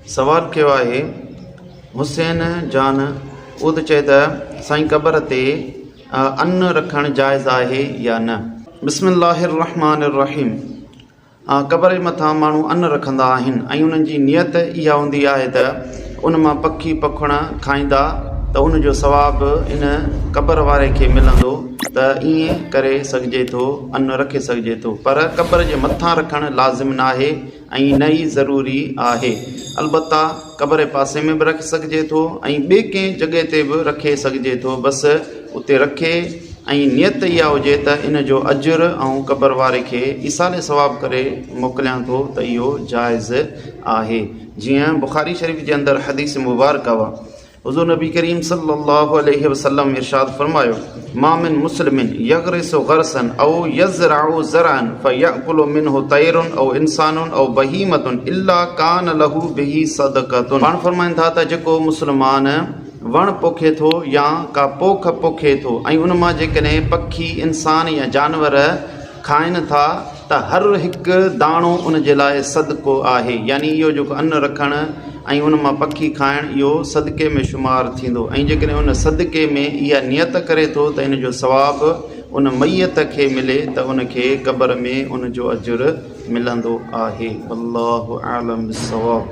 सवाल कयो आहे हुसैन जान उद चए त साईं क़बर ते अन्न रखणु जाइज़ आहे या न। बिस्मिल्लाहिर रहमानिर रहीम। क़बर जे मथां माण्हू अन्न रखंदा आहिनि ऐं उन्हनि जी नियत इहा हूंदी आहे त उन मां पखी पखुण खाईंदा त उन जो सवाबु इन क़बर वारे खे मिलंदो, त ईअं करे सघिजे थो, अन्न रखे सघिजे थो। पर क़बर जे मथां रखणु लाज़िम न आहे ऐं न ई ज़रूरी आहे। अलबत्ता क़बर जे पासे में बि रखी सघिजे थो ऐं ॿिए कंहिं जॻह ते बि रखे सघिजे थो। बसि उते रखे ऐं नियत इहा हुजे त इन जो अजुर ऐं क़बर वारे खे ईसाले सवाब करे मोकिलियां थो त इहो जाइज़ आहे। जीअं बुख़ारी शरीफ़ जे अंदरि हदीस मुबारक हुआ, हुज़ूर नबी करीम सल्लल्लाहु अलैहि वसल्लम इरशाद फरमायो, मा मिन मुस्लिमिन यग़रिसु ग़रसन औ यज़रअु ज़रअन फयअकुलु मिन्हु तैरुन औ इंसानुन औ बहीमतुन इल्ला कान लहू बिही सदक़तुन। पाण फरमाइनि था त जेको मुस्लमान वण पोखे थो या का पोख पोखे थो ऐं उन मां जेकॾहिं पखी इंसान या जानवर खाइनि था त हर हिकु दाणो उन जे लाइ सदको आहे। यानी इहो जेको अन्न रखणु ऐं उन मां पखी खाइणु इहो सदके में शुमारु थींदो ऐं जेकॾहिं उन सदके में इहा नियत करे थो त इन जो सवाबु उन मैयत खे मिले त उनखे क़बर में उन जो अजुर मिलंदो आहे। अल्लाहु आलम बिस्सवाब।